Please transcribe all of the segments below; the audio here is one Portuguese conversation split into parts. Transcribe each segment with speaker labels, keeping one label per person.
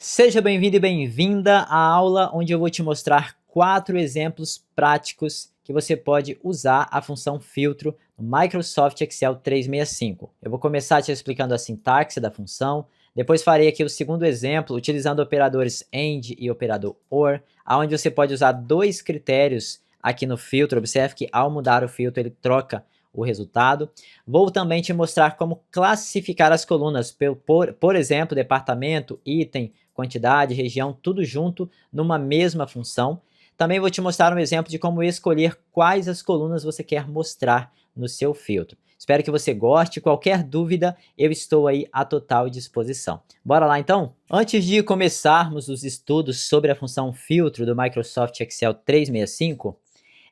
Speaker 1: Seja bem-vindo e bem-vinda à aula onde eu vou te mostrar 4 exemplos práticos que você pode usar a função filtro no Microsoft Excel 365. Eu vou começar te explicando a sintaxe da função, depois farei aqui o segundo exemplo utilizando operadores AND e operador OR, onde você pode usar 2 critérios aqui no filtro. Observe que ao mudar o filtro ele troca o resultado. Vou também te mostrar como classificar as colunas, por exemplo, departamento, item, quantidade, região, tudo junto numa mesma função. Também vou te mostrar um exemplo de como escolher quais as colunas você quer mostrar no seu filtro. Espero que você goste. Qualquer dúvida, eu estou aí à total disposição. Bora lá então? Antes de começarmos os estudos sobre a função filtro do Microsoft Excel 365,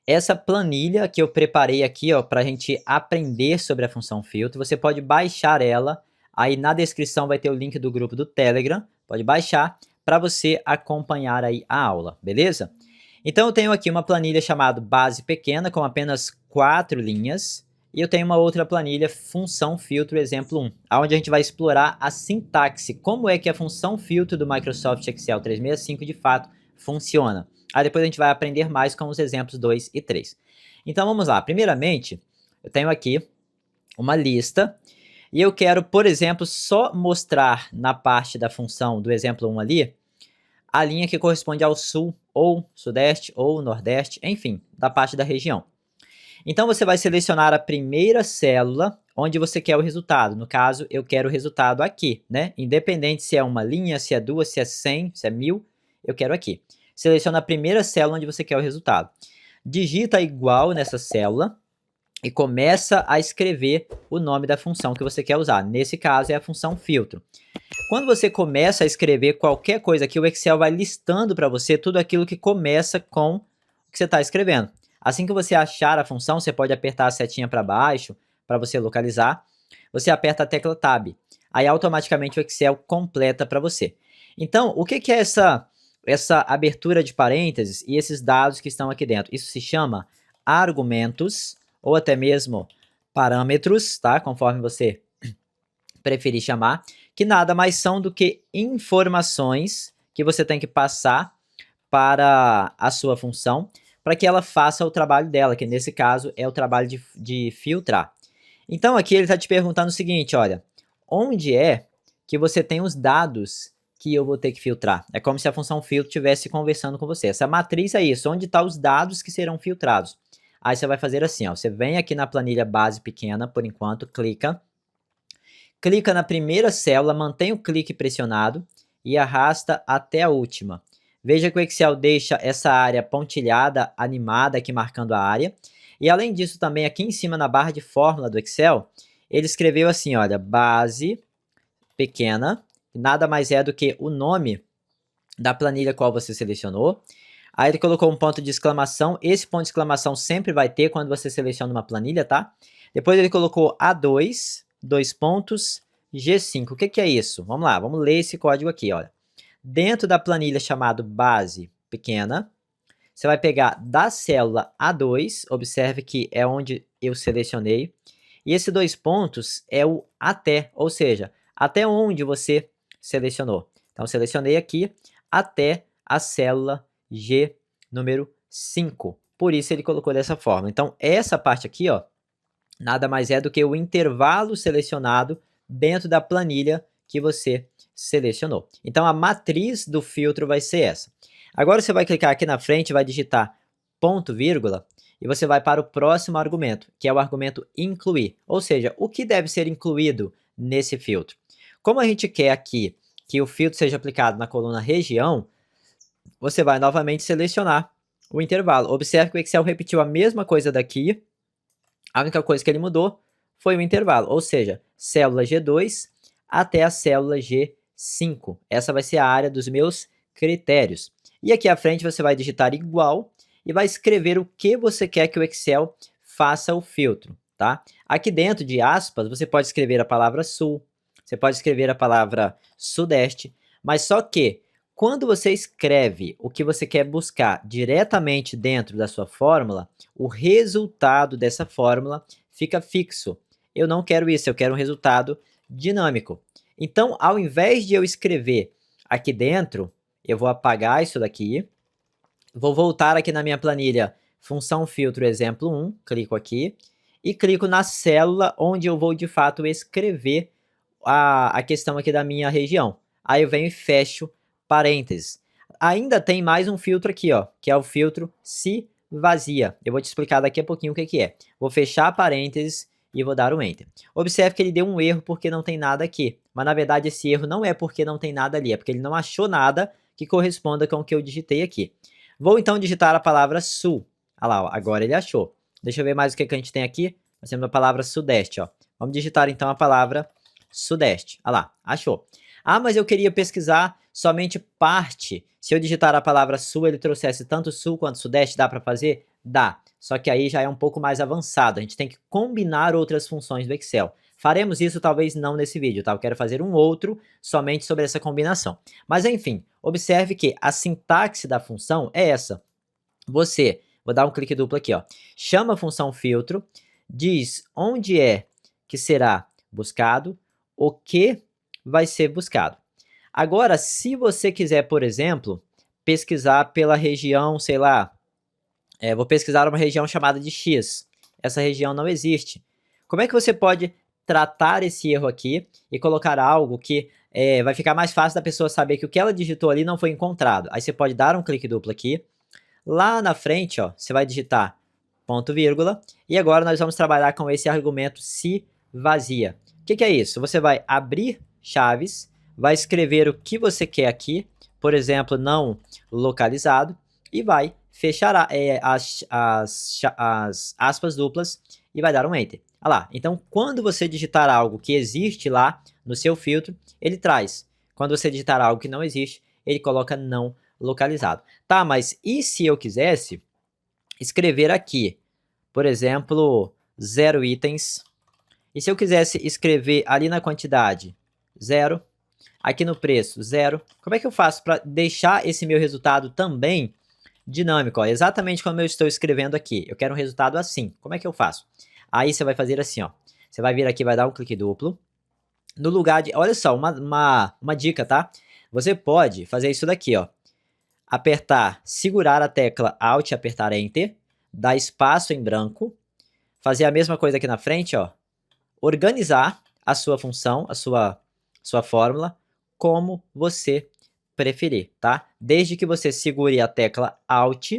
Speaker 1: essa planilha que eu preparei aqui, para a gente aprender sobre a função filtro, você pode baixar ela. Aí na descrição vai ter o link do grupo do Telegram, pode baixar para você acompanhar aí a aula, beleza? Então eu tenho aqui uma planilha chamada base pequena com apenas 4 linhas, e eu tenho uma outra planilha função filtro exemplo 1, onde a gente vai explorar a sintaxe, como é que a função filtro do Microsoft Excel 365 de fato funciona. Aí depois a gente vai aprender mais com os exemplos 2 e 3. Então vamos lá. Primeiramente, eu tenho aqui uma lista e eu quero, por exemplo, só mostrar na parte da função do exemplo 1 ali, a linha que corresponde ao sul, ou sudeste, ou nordeste, enfim, da parte da região. Então você vai selecionar a primeira célula onde você quer o resultado. No caso, eu quero o resultado aqui, né? Independente se é uma linha, se é 2, se é 100, se é 1000, eu quero aqui. Seleciona a primeira célula onde você quer o resultado. Digita igual nessa célula e começa a escrever o nome da função que você quer usar. Nesse caso é a função filtro. Quando você começa a escrever qualquer coisa aqui, o Excel vai listando para você tudo aquilo que começa com o que você está escrevendo. Assim que você achar a função, você pode apertar a setinha para baixo para você localizar. Você aperta a tecla Tab. Aí automaticamente o Excel completa para você. Então, o que é essa abertura de parênteses e esses dados que estão aqui dentro? Isso se chama argumentos ou até mesmo parâmetros, tá? Conforme você preferir chamar, que nada mais são do que informações que você tem que passar para a sua função para que ela faça o trabalho dela, que nesse caso é o trabalho de filtrar. Então aqui ele está te perguntando o seguinte, olha, onde é que você tem os dados que eu vou ter que filtrar? É como se a função filtro estivesse conversando com você. Essa matriz é isso, onde estão os dados que serão filtrados. Aí você vai fazer assim, ó, você vem aqui na planilha base pequena, por enquanto, clica na primeira célula, mantém o clique pressionado e arrasta até a última. Veja que o Excel deixa essa área pontilhada, animada aqui marcando a área. E além disso também aqui em cima na barra de fórmula do Excel, ele escreveu assim, olha, base pequena, nada mais é do que o nome da planilha qual você selecionou. Aí ele colocou um ponto de exclamação, esse ponto de exclamação sempre vai ter quando você seleciona uma planilha, tá? Depois ele colocou A2, 2 pontos, G5. O que é isso? Vamos lá, vamos ler esse código aqui, olha. Dentro da planilha chamado base pequena, você vai pegar da célula A2, observe que é onde eu selecionei, e esse 2 pontos é o até, ou seja, até onde você selecionou. Então, selecionei aqui até a célula G número 5. Por isso ele colocou dessa forma. Então, essa parte aqui, ó, nada mais é do que o intervalo selecionado dentro da planilha que você selecionou. Então, a matriz do filtro vai ser essa. Agora você vai clicar aqui na frente, vai digitar ponto, vírgula, e você vai para o próximo argumento, que é o argumento incluir. Ou seja, o que deve ser incluído nesse filtro. Como a gente quer aqui que o filtro seja aplicado na coluna região, você vai novamente selecionar o intervalo. Observe que o Excel repetiu a mesma coisa daqui, a única coisa que ele mudou foi o intervalo, ou seja, célula G2 até a célula G5. Essa vai ser a área dos meus critérios. E aqui à frente você vai digitar igual e vai escrever o que você quer que o Excel faça o filtro, tá? Aqui dentro de aspas, você pode escrever a palavra sul, você pode escrever a palavra sudeste, mas só que quando você escreve o que você quer buscar diretamente dentro da sua fórmula, o resultado dessa fórmula fica fixo. Eu não quero isso, eu quero um resultado dinâmico. Então, ao invés de eu escrever aqui dentro, eu vou apagar isso daqui, vou voltar aqui na minha planilha, função filtro exemplo 1, clico aqui, e clico na célula onde eu vou de fato escrever a questão aqui da minha região. Aí eu venho e fecho parênteses. Ainda tem mais um filtro aqui, ó, que é o filtro se vazia. Eu vou te explicar daqui a pouquinho o que é. Vou fechar parênteses e vou dar um Enter. Observe que ele deu um erro porque não tem nada aqui. Mas na verdade esse erro não é porque não tem nada ali, é porque ele não achou nada que corresponda com o que eu digitei aqui. Vou então digitar a palavra sul. Olha lá, ó, agora ele achou. Deixa eu ver mais o que a gente tem aqui. Nós temos a palavra sudeste, ó. Vamos digitar então a palavra sudeste. Olha lá, achou. Ah, mas eu queria pesquisar somente parte. Se eu digitar a palavra sul, ele trouxesse tanto sul quanto sudeste, dá para fazer? Dá. Só que aí já é um pouco mais avançado. A gente tem que combinar outras funções do Excel. Faremos isso talvez não nesse vídeo, tá? Eu quero fazer um outro somente sobre essa combinação. Mas enfim, observe que a sintaxe da função é essa. Você, vou dar um clique duplo aqui, ó. Chama a função filtro, diz onde é que será buscado, o que vai ser buscado. Agora, se você quiser, por exemplo, pesquisar pela região, sei lá, vou pesquisar uma região chamada de X. Essa região não existe. Como é que você pode tratar esse erro aqui e colocar algo que vai ficar mais fácil da pessoa saber que o que ela digitou ali não foi encontrado? Aí você pode dar um clique duplo aqui. Lá na frente, ó, você vai digitar ponto vírgula. E agora nós vamos trabalhar com esse argumento se vazia. O que é isso? Você vai abrir chaves, vai escrever o que você quer aqui, por exemplo, não localizado, e vai fechar as aspas duplas e vai dar um Enter. Olha lá, então quando você digitar algo que existe lá no seu filtro, ele traz. Quando você digitar algo que não existe, ele coloca não localizado. Tá, mas e se eu quisesse escrever aqui, por exemplo, 0 itens, e se eu quisesse escrever ali na quantidade 0, aqui no preço 0, como é que eu faço para deixar esse meu resultado também dinâmico? Ó, exatamente como eu estou escrevendo aqui. Eu quero um resultado assim. Como é que eu faço? Aí você vai fazer assim, ó. Você vai vir aqui, vai dar um clique duplo. No lugar de... Olha só, uma dica, tá? Você pode fazer isso daqui, ó. Apertar, segurar a tecla Alt e apertar Enter. Dar espaço em branco. Fazer a mesma coisa aqui na frente, ó. Organizar a sua função, a sua fórmula, como você preferir, tá? Desde que você segure a tecla Alt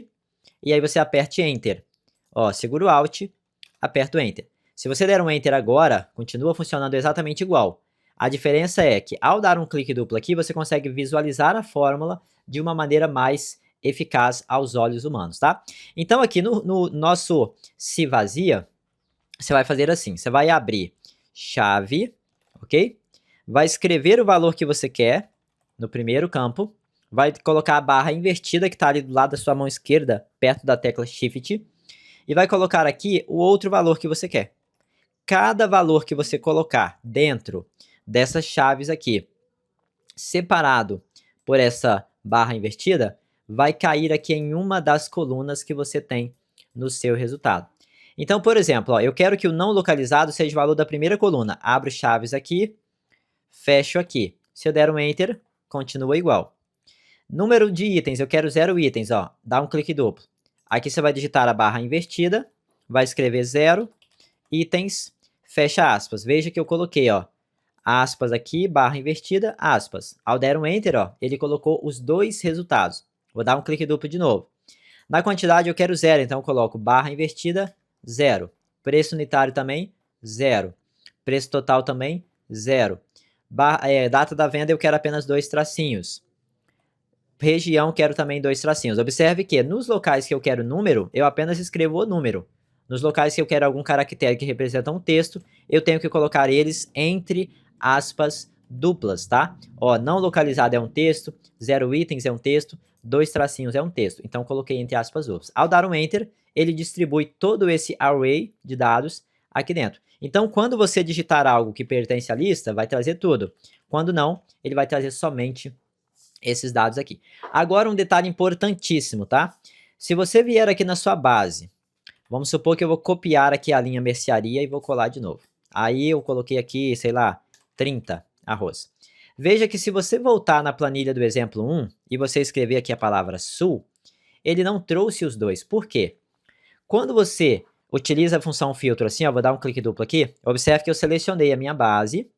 Speaker 1: e aí você aperte Enter. Ó, segura o Alt, aperta o Enter. Se você der um Enter agora, continua funcionando exatamente igual. A diferença é que ao dar um clique duplo aqui, você consegue visualizar a fórmula de uma maneira mais eficaz aos olhos humanos, tá? Então aqui no nosso se vazia, você vai fazer assim, você vai abrir chave, ok? Vai escrever o valor que você quer no primeiro campo, vai colocar a barra invertida que está ali do lado da sua mão esquerda, perto da tecla Shift, e vai colocar aqui o outro valor que você quer. Cada valor que você colocar dentro dessas chaves aqui, separado por essa barra invertida, vai cair aqui em uma das colunas que você tem no seu resultado. Então, por exemplo, ó, eu quero que o não localizado seja o valor da primeira coluna. Abro chaves aqui, fecho aqui. Se eu der um Enter, continua igual. Número de itens, eu quero 0 itens, ó. Dá um clique duplo. Aqui você vai digitar a barra invertida, vai escrever 0, itens, fecha aspas. Veja que eu coloquei, ó, aspas aqui, barra invertida, aspas. Ao der um Enter, ó, ele colocou os dois resultados. Vou dar um clique duplo de novo. Na quantidade eu quero 0, então eu coloco barra invertida, 0. Preço unitário também, 0. Preço total também, 0. Data da venda eu quero apenas 2 tracinhos. Região quero também 2 tracinhos. Observe que nos locais que eu quero número, eu apenas escrevo o número. Nos locais que eu quero algum caractere que representa um texto, eu tenho que colocar eles entre aspas duplas, tá? Ó, não localizado é um texto, 0 itens é um texto, 2 tracinhos é um texto. Então, coloquei entre aspas duplas. Ao dar um Enter, ele distribui todo esse array de dados aqui dentro. Então, quando você digitar algo que pertence à lista, vai trazer tudo. Quando não, ele vai trazer somente esses dados aqui. Agora, um detalhe importantíssimo, tá? Se você vier aqui na sua base, vamos supor que eu vou copiar aqui a linha mercearia e vou colar de novo. Aí eu coloquei aqui, sei lá, 30 arroz. Veja que se você voltar na planilha do exemplo 1 e você escrever aqui a palavra sul, ele não trouxe os dois. Por quê? Quando você utiliza a função filtro assim, ó, vou dar um clique duplo aqui, observe que eu selecionei a minha base,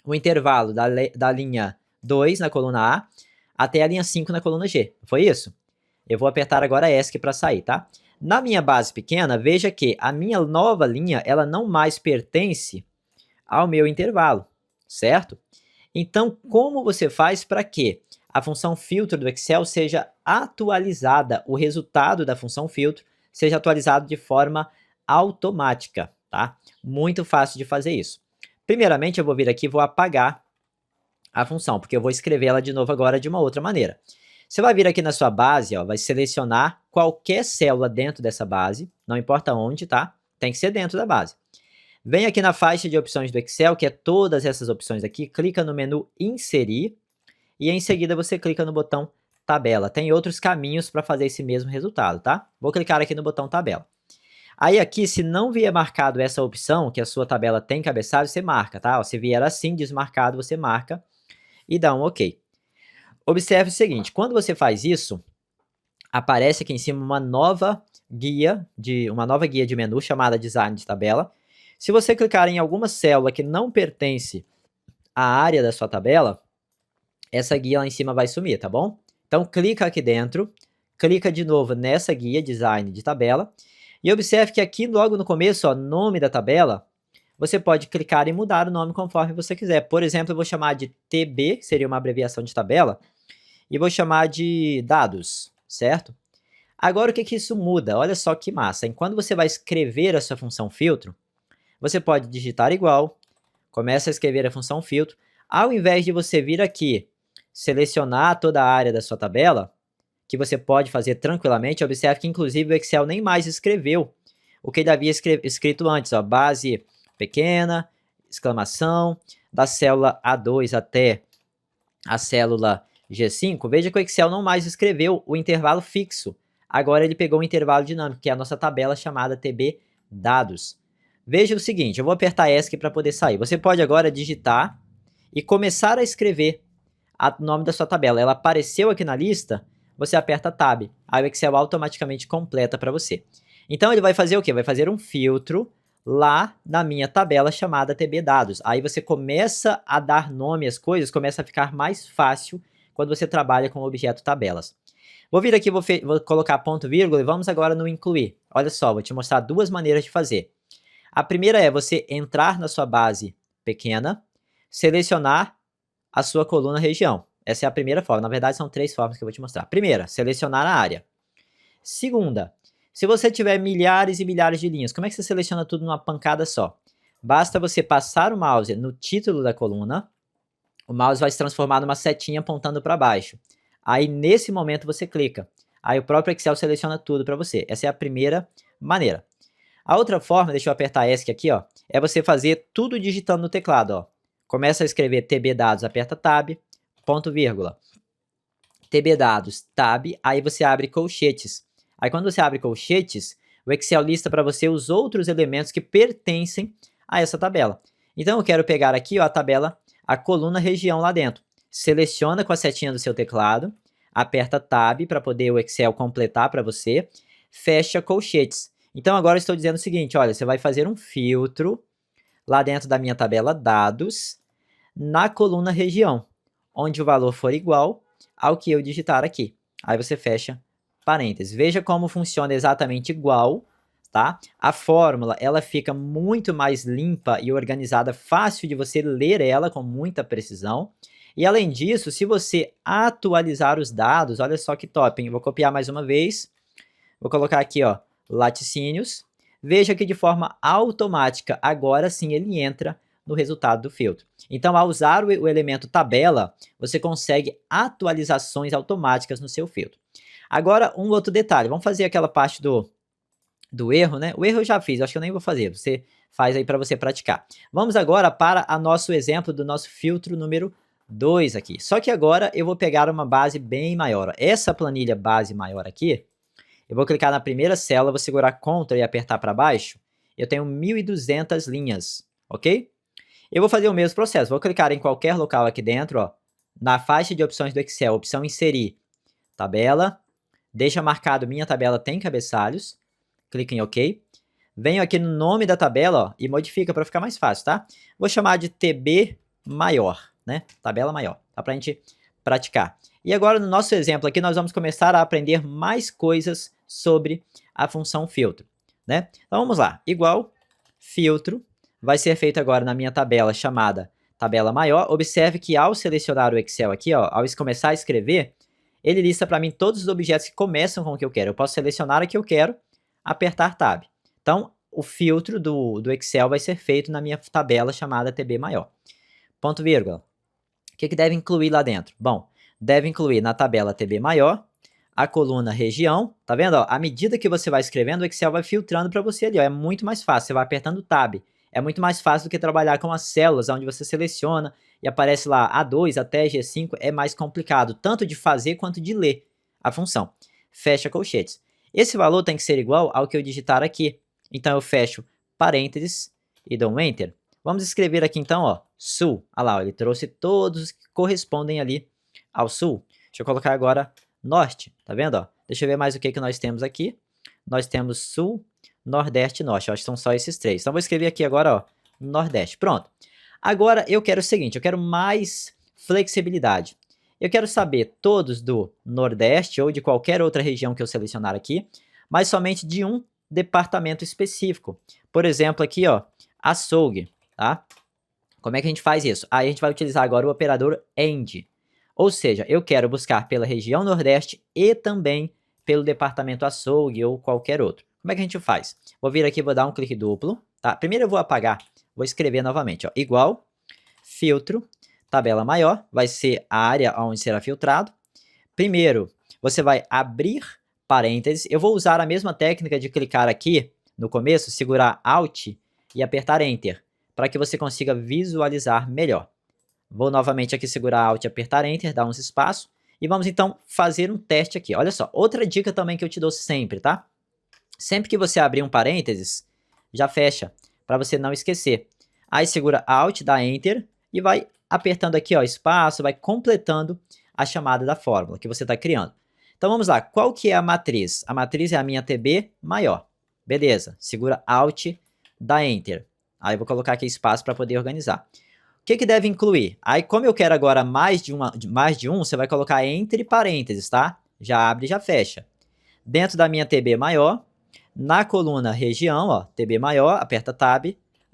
Speaker 1: o intervalo da linha 2 na coluna A até a linha 5 na coluna G. Foi isso? Eu vou apertar agora ESC para sair, tá? Na minha base pequena, veja que a minha nova linha, ela não mais pertence ao meu intervalo, certo? Então, como você faz para que a função filtro do Excel seja atualizada, o resultado da função filtro seja atualizado de forma automática, tá? Muito fácil de fazer isso. Primeiramente, eu vou vir aqui e vou apagar a função, porque eu vou escrever ela de novo agora de uma outra maneira. Você vai vir aqui na sua base, ó, vai selecionar qualquer célula dentro dessa base, não importa onde, tá? Tem que ser dentro da base. Vem aqui na faixa de opções do Excel, que é todas essas opções aqui, clica no menu Inserir, e em seguida você clica no botão Tabela. Tem outros caminhos para fazer esse mesmo resultado, tá? Vou clicar aqui no botão Tabela. Aí aqui, se não vier marcado essa opção, que a sua tabela tem cabeçalho, você marca, tá? Se vier assim, desmarcado, você marca e dá um OK. Observe o seguinte, quando você faz isso, aparece aqui em cima uma nova guia de menu chamada Design de Tabela. Se você clicar em alguma célula que não pertence à área da sua tabela, essa guia lá em cima vai sumir, tá bom? Então clica aqui dentro, clica de novo nessa guia Design de Tabela, e observe que aqui logo no começo, ó, nome da tabela, você pode clicar e mudar o nome conforme você quiser. Por exemplo, eu vou chamar de TB, que seria uma abreviação de tabela, e vou chamar de dados, certo? Agora o que que isso muda? Olha só que massa. Enquanto você vai escrever a sua função filtro, você pode digitar igual, começa a escrever a função filtro, ao invés de você vir aqui, selecionar toda a área da sua tabela, que você pode fazer tranquilamente, observe que inclusive o Excel nem mais escreveu o que ele havia escrito antes, ó, base pequena, exclamação, da célula A2 até a célula G5, veja que o Excel não mais escreveu o intervalo fixo, agora ele pegou o intervalo dinâmico, que é a nossa tabela chamada TB dados. Veja o seguinte, eu vou apertar ESC para poder sair, você pode agora digitar e começar a escrever o nome da sua tabela, ela apareceu aqui na lista, você aperta Tab, aí o Excel automaticamente completa para você. Então ele vai fazer o quê? Vai fazer um filtro lá na minha tabela chamada TB dados. Aí você começa a dar nome às coisas, começa a ficar mais fácil quando você trabalha com o objeto tabelas. Vou vir aqui, vou colocar ponto vírgula e vamos agora no incluir. Olha só, vou te mostrar duas maneiras de fazer. A primeira é você entrar na sua base pequena, selecionar a sua coluna região. Essa é a primeira forma. Na verdade, são três formas que eu vou te mostrar. Primeira, selecionar a área. Segunda, se você tiver milhares e milhares de linhas, como é que você seleciona tudo numa pancada só? Basta você passar o mouse no título da coluna, o mouse vai se transformar numa setinha apontando para baixo. Aí, nesse momento, você clica. Aí, o próprio Excel seleciona tudo para você. Essa é a primeira maneira. A outra forma, deixa eu apertar ESC aqui, ó, é você fazer tudo digitando no teclado, ó. Começa a escrever TB dados, aperta Tab, ponto vírgula. TB dados, Tab, aí você abre colchetes. Aí quando você abre colchetes, o Excel lista para você os outros elementos que pertencem a essa tabela. Então eu quero pegar aqui, ó, a tabela, a coluna região lá dentro. Seleciona com a setinha do seu teclado, aperta Tab para poder o Excel completar para você, fecha colchetes. Então agora eu estou dizendo o seguinte, olha, você vai fazer um filtro lá dentro da minha tabela dados, na coluna região, onde o valor for igual ao que eu digitar aqui. Aí você fecha parênteses. Veja como funciona exatamente igual, tá? A fórmula, ela fica muito mais limpa e organizada, fácil de você ler ela com muita precisão. E além disso, se você atualizar os dados, olha só que top, hein? Vou copiar mais uma vez, vou colocar aqui, ó, laticínios. Veja que de forma automática, agora sim ele entra no resultado do filtro. Então, ao usar o elemento tabela, você consegue atualizações automáticas no seu filtro. Agora, um outro detalhe, vamos fazer aquela parte do erro, né? O erro eu já fiz, acho que eu nem vou fazer, você faz aí para você praticar. Vamos agora para o nosso exemplo do nosso filtro número 2 aqui. Só que agora eu vou pegar uma base bem maior. Essa planilha base maior aqui, eu vou clicar na primeira célula, vou segurar Ctrl e apertar para baixo. Eu tenho 1.200 linhas, ok? Eu vou fazer o mesmo processo, vou clicar em qualquer local aqui dentro, ó, na faixa de opções do Excel, opção inserir, tabela, deixa marcado minha tabela tem cabeçalhos, clica em OK, venho aqui no nome da tabela, ó, e modifica para ficar mais fácil, tá? Vou chamar de TB maior, né? Tabela maior, tá? Pra gente praticar. E agora no nosso exemplo aqui nós vamos começar a aprender mais coisas sobre a função filtro, né? Então vamos lá, igual filtro vai ser feito agora na minha tabela chamada tabela maior. Observe que ao selecionar o Excel aqui, ó, ao começar a escrever, ele lista para mim todos os objetos que começam com o que eu quero. Eu posso selecionar o que eu quero, apertar Tab. Então, o filtro do Excel vai ser feito na minha tabela chamada TB maior. Ponto vírgula. O que deve incluir lá dentro? Bom, deve incluir na tabela TB maior a coluna região. Tá vendo? Ó, à medida que você vai escrevendo, o Excel vai filtrando para você ali. Ó, é muito mais fácil. Você vai apertando Tab. É muito mais fácil do que trabalhar com as células, onde você seleciona e aparece lá A2 até G5. É mais complicado, tanto de fazer quanto de ler a função. Fecha colchetes. Esse valor tem que ser igual ao que eu digitar aqui. Então eu fecho parênteses e dou um Enter. Vamos escrever aqui então, ó, sul. Olha lá, ó, ele trouxe todos os que correspondem ali ao sul. Deixa eu colocar agora norte, tá vendo? Ó? Deixa eu ver mais o que nós temos aqui. Nós temos sul, nordeste e norte. Eu acho que são só esses três. Então vou escrever aqui agora, ó, nordeste. Pronto. Agora eu quero o seguinte, eu quero mais flexibilidade. Eu quero saber todos do nordeste ou de qualquer outra região que eu selecionar aqui, mas somente de um departamento específico. Por exemplo, aqui, ó, açougue, tá? Como é que a gente faz isso? Aí a gente vai utilizar agora o operador AND. Ou seja, eu quero buscar pela região nordeste e também pelo departamento açougue ou qualquer outro. Como é que a gente faz? Vou vir aqui, vou dar um clique duplo, tá? Primeiro eu vou apagar, vou escrever novamente, ó, igual, filtro, tabela maior, vai ser a área onde será filtrado. Primeiro, você vai abrir parênteses. Eu vou usar a mesma técnica de clicar aqui no começo, segurar Alt e apertar Enter, para que você consiga visualizar melhor. Vou novamente aqui segurar Alt e apertar Enter, dar uns espaços, e vamos então fazer um teste aqui. Olha só, outra dica também que eu te dou sempre, tá? Sempre que você abrir um parênteses, já fecha, para você não esquecer. Aí segura Alt, dá Enter, e vai apertando aqui, ó, espaço, vai completando a chamada da fórmula que você está criando. Então vamos lá, qual que é a matriz? A matriz é a minha TB maior. Beleza, segura Alt, dá Enter. Aí eu vou colocar aqui espaço para poder organizar. O que deve incluir? Aí como eu quero agora mais de um, você vai colocar entre parênteses, tá? Já abre e já fecha. Dentro da minha TB maior, na coluna região, ó, TB maior, aperta Tab,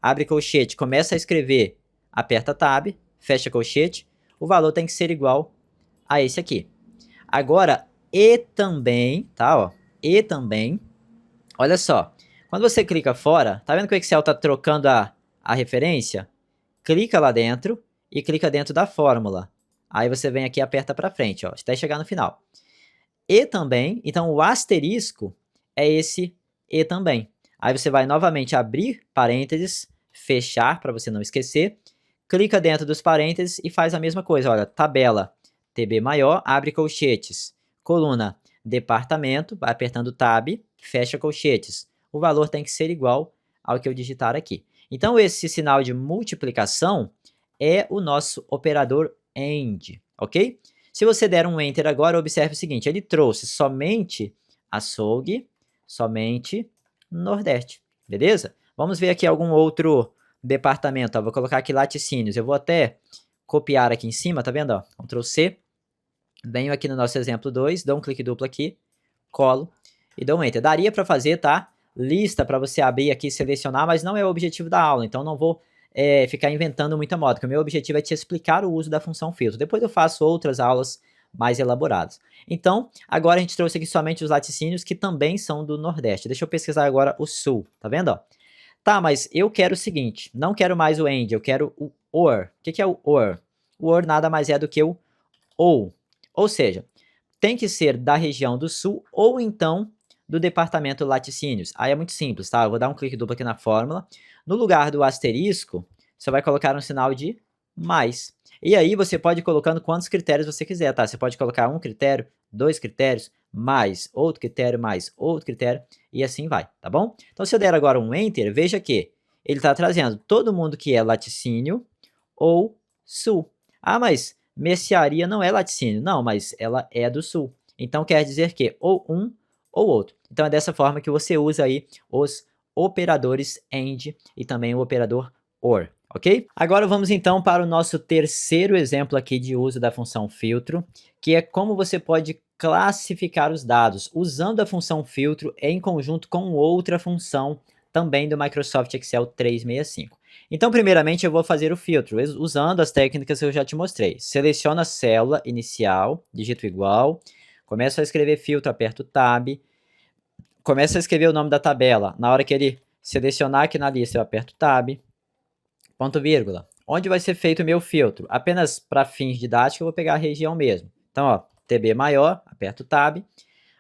Speaker 1: abre colchete, começa a escrever, aperta Tab, fecha colchete, o valor tem que ser igual a esse aqui. Agora, e também, tá, ó, e também, olha só, quando você clica fora, tá vendo que o Excel tá trocando a referência? Clica lá dentro e clica dentro da fórmula. Aí você vem aqui e aperta para frente, ó, até chegar no final. E também, então o asterisco é esse e também. Aí você vai novamente abrir parênteses, fechar para você não esquecer, clica dentro dos parênteses e faz a mesma coisa, olha, tabela TB maior, abre colchetes, coluna departamento, vai apertando Tab, fecha colchetes. O valor tem que ser igual ao que eu digitar aqui. Então esse sinal de multiplicação é o nosso operador AND, ok? Se você der um Enter agora, observe o seguinte, ele trouxe somente açougue, somente nordeste, beleza? Vamos ver aqui algum outro departamento, ó, vou colocar aqui laticínios, eu vou até copiar aqui em cima, tá vendo? Ó? Ctrl C, venho aqui no nosso exemplo 2, dou um clique duplo aqui, colo e dou um Enter. Daria para fazer, tá? Lista para você abrir aqui e selecionar, mas não é o objetivo da aula, então não vou ficar inventando muita moda, porque o meu objetivo é te explicar o uso da função filtro. Depois eu faço outras aulas mais elaboradas. Então, agora a gente trouxe aqui somente os laticínios, que também são do Nordeste. Deixa eu pesquisar agora o Sul, tá vendo? Ó? Tá, mas eu quero o seguinte, não quero mais o AND, eu quero o OR. O que é o OR? O OR nada mais é do que o OU. Ou seja, tem que ser da região do Sul ou então do departamento laticínios. Aí é muito simples, tá? Eu vou dar um clique duplo aqui na fórmula. No lugar do asterisco, você vai colocar um sinal de mais. E aí você pode ir colocando quantos critérios você quiser, tá? Você pode colocar um critério, 2 critérios, mais outro critério, e assim vai, tá bom? Então se eu der agora um Enter, veja que ele está trazendo todo mundo que é laticínio ou sul. Ah, mas mercearia não é laticínio. Não, mas ela é do sul. Então quer dizer que ou um ou outro. Então é dessa forma que você usa aí os operadores AND e também o operador OR, ok? Agora vamos então para o nosso terceiro exemplo aqui de uso da função filtro, que é como você pode classificar os dados usando a função filtro em conjunto com outra função também do Microsoft Excel 365. Então, primeiramente, eu vou fazer o filtro usando as técnicas que eu já te mostrei. Seleciono a célula inicial, digito igual, começo a escrever filtro, aperto Tab, começo a escrever o nome da tabela. Na hora que ele selecionar aqui na lista, eu aperto Tab, ponto vírgula. Onde vai ser feito o meu filtro? Apenas para fins didáticos, eu vou pegar a região mesmo. Então, ó, TB maior, aperto Tab,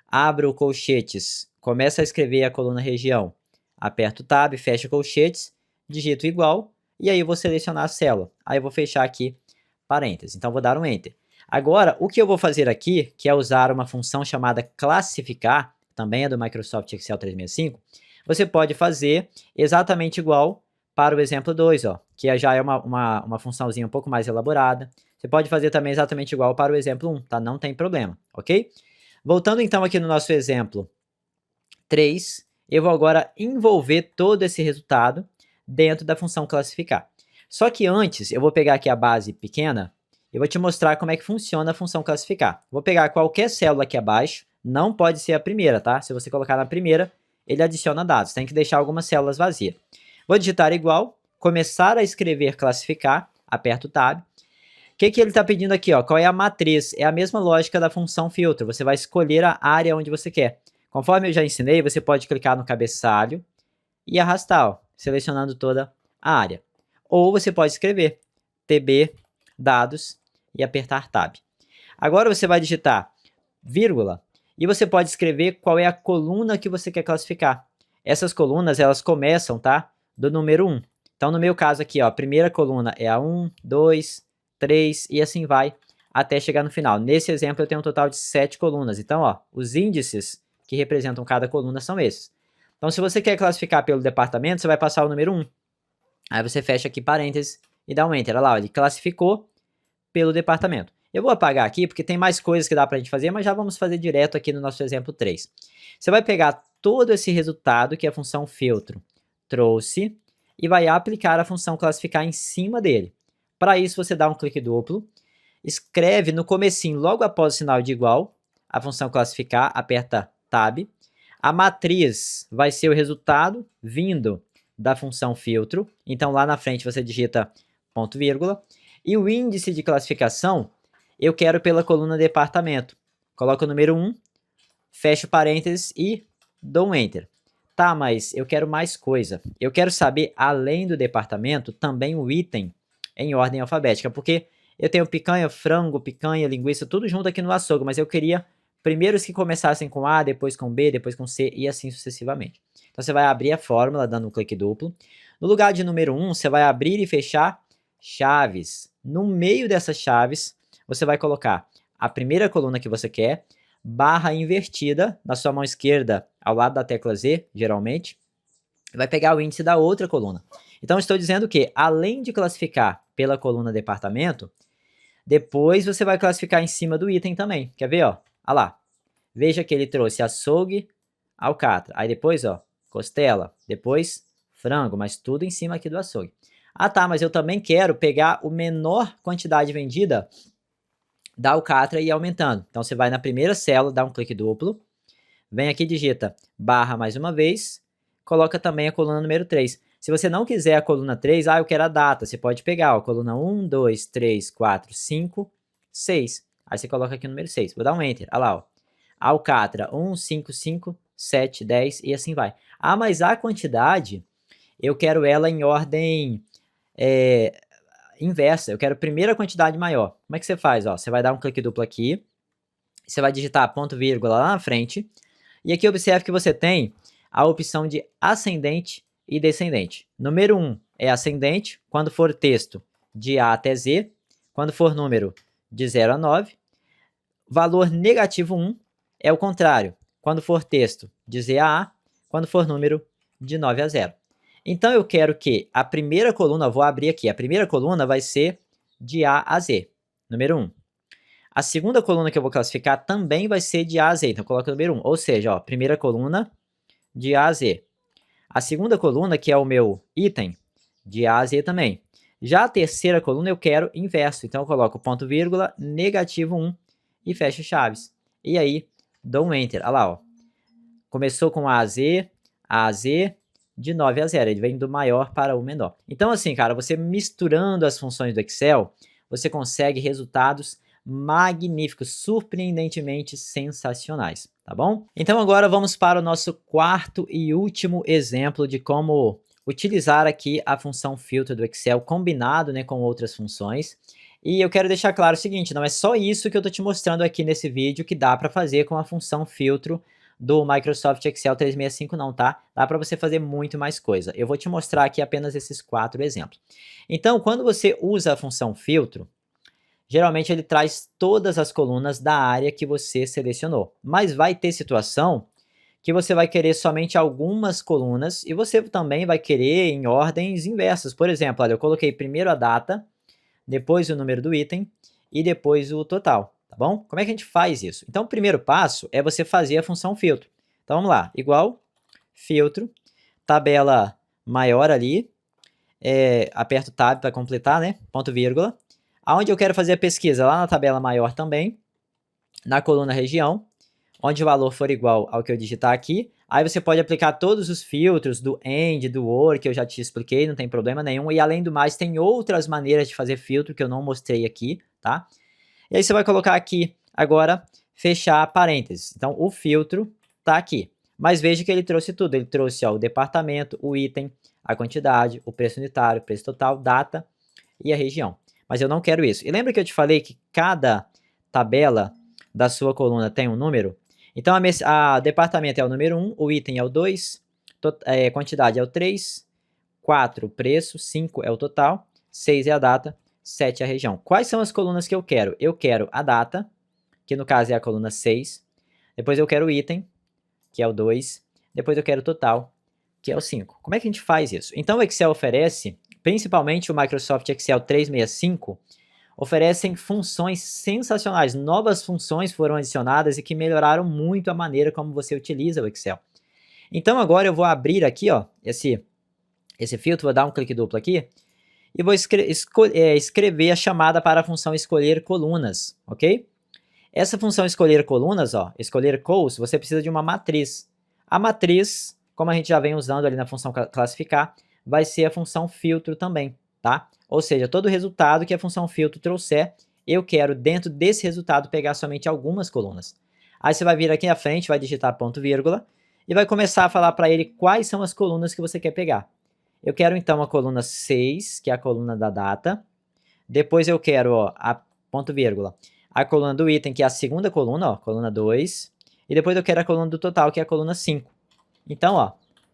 Speaker 1: abro colchetes, começo a escrever a coluna região, aperto Tab, fecho colchetes, digito igual, e aí eu vou selecionar a célula. Aí eu vou fechar aqui parênteses. Então, vou dar um Enter. Agora, o que eu vou fazer aqui, que é usar uma função chamada classificar, também é do Microsoft Excel 365, você pode fazer exatamente igual para o exemplo 2, ó, que já é uma funçãozinha um pouco mais elaborada. Você pode fazer também exatamente igual para o exemplo 1, tá? Não tem problema, ok? Voltando então aqui no nosso exemplo 3, eu vou agora envolver todo esse resultado dentro da função classificar. Só que antes, eu vou pegar aqui a base pequena e vou te mostrar como é que funciona a função classificar. Vou pegar qualquer célula aqui abaixo, não pode ser a primeira, tá? Se você colocar na primeira, ele adiciona dados, tem que deixar algumas células vazias. Vou digitar igual, começar a escrever classificar, aperto o Tab. O que ele está pedindo aqui? Ó? Qual é a matriz? É a mesma lógica da função filtro, você vai escolher a área onde você quer. Conforme eu já ensinei, você pode clicar no cabeçalho e arrastar, ó, selecionando toda a área. Ou você pode escrever TB dados e apertar Tab. Agora você vai digitar vírgula e você pode escrever qual é a coluna que você quer classificar. Essas colunas, elas começam, tá? Do número 1. Então, no meu caso aqui, ó, a primeira coluna é a 1, 2, 3 e assim vai até chegar no final. Nesse exemplo, eu tenho um total de 7 colunas. Então, ó, os índices que representam cada coluna são esses. Então, se você quer classificar pelo departamento, você vai passar o número 1. Aí você fecha aqui parênteses e dá um Enter. Olha lá, ele classificou pelo departamento. Eu vou apagar aqui porque tem mais coisas que dá para a gente fazer, mas já vamos fazer direto aqui no nosso exemplo 3. Você vai pegar todo esse resultado que a função filtro trouxe e vai aplicar a função classificar em cima dele. Para isso, você dá um clique duplo, escreve no comecinho, logo após o sinal de igual, a função classificar, aperta Tab. A matriz vai ser o resultado vindo da função filtro. Então, lá na frente você digita ponto vírgula. E o índice de classificação, eu quero pela coluna departamento. Coloco o número 1, fecho parênteses e dou um Enter. Tá, mas eu quero mais coisa. Eu quero saber, além do departamento, também o item em ordem alfabética. Porque eu tenho picanha, frango, picanha, linguiça, tudo junto aqui no açougue. Mas eu queria primeiro os que começassem com A, depois com B, depois com C e assim sucessivamente. Então, você vai abrir a fórmula dando um clique duplo. No lugar de número 1, você vai abrir e fechar chaves. No meio dessas chaves, você vai colocar a primeira coluna que você quer, barra invertida na sua mão esquerda, ao lado da tecla Z, geralmente, vai pegar o índice da outra coluna. Então, estou dizendo que, além de classificar pela coluna departamento, depois você vai classificar em cima do item também. Quer ver, ó? Olha lá. Veja que ele trouxe açougue, alcatra. Aí depois, ó, costela. Depois, frango, mas tudo em cima aqui do açougue. Ah, tá, mas eu também quero pegar a menor quantidade vendida da alcatra e ir aumentando. Então, você vai na primeira célula, dá um clique duplo, vem aqui, digita barra mais uma vez, coloca também a coluna número 3. Se você não quiser a coluna 3, eu quero a data, você pode pegar a coluna 1, 2, 3, 4, 5, 6. Aí você coloca aqui o número 6. Vou dar um Enter, olha lá, ó. Alcatra, 1, 5, 5, 7, 10 e assim vai. Ah, mas a quantidade, eu quero ela em ordem inversa. Eu quero primeiro a quantidade maior. Como é que você faz? Ó, você vai dar um clique duplo aqui, você vai digitar ponto vírgula lá na frente, e aqui observe que você tem a opção de ascendente e descendente. Número 1 é ascendente, quando for texto de A até Z, quando for número de 0 a 9. Valor negativo 1 é o contrário, quando for texto de Z a A, quando for número de 9 a 0. Então eu quero que a primeira coluna, vou abrir aqui, a primeira coluna vai ser de A a Z, número 1. A segunda coluna que eu vou classificar também vai ser de A a Z, então eu coloco o número 1, ou seja, ó, primeira coluna de A a Z. A segunda coluna, que é o meu item, de A a Z também. Já a terceira coluna eu quero inverso, então eu coloco ponto vírgula, negativo 1 e fecho chaves. E aí, dou um Enter, olha lá, ó. Começou com A a Z, de 9 a 0, ele vem do maior para o menor. Então assim, cara, você misturando as funções do Excel, você consegue resultados magníficos, surpreendentemente sensacionais, tá bom? Então agora vamos para o nosso quarto e último exemplo de como utilizar aqui a função filtro do Excel combinado, né, com outras funções. E eu quero deixar claro o seguinte, não é só isso que eu estou te mostrando aqui nesse vídeo que dá para fazer com a função filtro do Microsoft Excel 365 não, tá? Dá para você fazer muito mais coisa. Eu vou te mostrar aqui apenas esses 4 exemplos. Então, quando você usa a função filtro, geralmente ele traz todas as colunas da área que você selecionou. Mas vai ter situação que você vai querer somente algumas colunas e você também vai querer em ordens inversas. Por exemplo, olha, eu coloquei primeiro a data, depois o número do item e depois o total, tá bom? Como é que a gente faz isso? Então, o primeiro passo é você fazer a função filtro. Então, vamos lá, igual, filtro, tabela maior ali, aperto Tab para completar, né? Ponto vírgula. Aonde eu quero fazer a pesquisa? Lá na tabela maior também, na coluna região, onde o valor for igual ao que eu digitar aqui. Aí você pode aplicar todos os filtros do AND, do OR, que eu já te expliquei, não tem problema nenhum. E além do mais, tem outras maneiras de fazer filtro que eu não mostrei aqui, tá? E aí você vai colocar aqui, agora, fechar parênteses. Então, o filtro tá aqui. Mas veja que ele trouxe tudo. Ele trouxe ó, o departamento, o item, a quantidade, o preço unitário, o preço total, data e a região. Mas eu não quero isso. E lembra que eu te falei que cada tabela da sua coluna tem um número? Então, a departamento é o número 1, o item é o 2, quantidade é o 3, 4 o preço, 5 é o total, 6 é a data, 7 é a região. Quais são as colunas que eu quero? Eu quero a data, que no caso é a coluna 6, depois eu quero o item, que é o 2, depois eu quero o total, que é o 5. Como é que a gente faz isso? Então o Excel oferece, principalmente o Microsoft Excel 365, oferecem funções sensacionais, novas funções foram adicionadas e que melhoraram muito a maneira como você utiliza o Excel. Então agora eu vou abrir aqui, ó, esse filtro, vou dar um clique duplo aqui, e vou escrever a chamada para a função escolher colunas, ok? Essa função escolher colunas, ó, escolher cols, você precisa de uma matriz. A matriz, como a gente já vem usando ali na função classificar, vai ser a função filtro também, tá? Ou seja, todo resultado que a função filtro trouxer, eu quero dentro desse resultado pegar somente algumas colunas. Aí você vai vir aqui à frente, vai digitar ponto vírgula e vai começar a falar para ele quais são as colunas que você quer pegar. Eu quero então a coluna 6, que é a coluna da data. Depois eu quero, ó, a ponto vírgula, a coluna do item, que é a segunda coluna, ó, coluna 2. E depois eu quero a coluna do total, que é a coluna 5. Então, ó,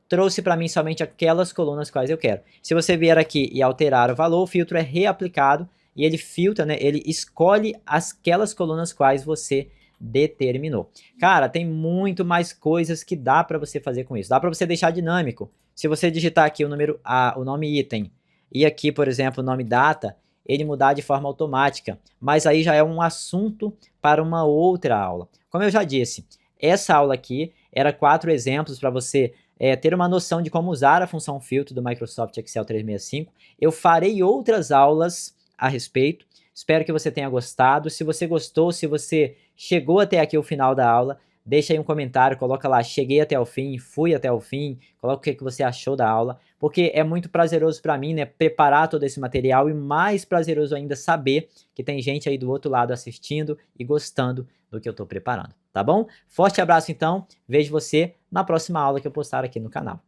Speaker 1: trouxe para mim somente aquelas colunas quais eu quero. Se você vier aqui e alterar o valor, o filtro é reaplicado e ele filtra, né? Ele escolhe aquelas colunas quais você determinou. Cara, tem muito mais coisas que dá para você fazer com isso. Dá para você deixar dinâmico. Se você digitar aqui o número o nome item e aqui, por exemplo, o nome data, ele mudar de forma automática. Mas aí já é um assunto para uma outra aula. Como eu já disse, essa aula aqui era 4 exemplos para você ter uma noção de como usar a função filtro do Microsoft Excel 365. Eu farei outras aulas a respeito. Espero que você tenha gostado. Se você gostou, se você chegou até aqui o final da aula, deixa aí um comentário, coloca lá, cheguei até o fim, fui até o fim, coloca o que você achou da aula, porque é muito prazeroso para mim, né, preparar todo esse material e mais prazeroso ainda saber que tem gente aí do outro lado assistindo e gostando do que eu estou preparando, tá bom? Forte abraço então, vejo você na próxima aula que eu postar aqui no canal.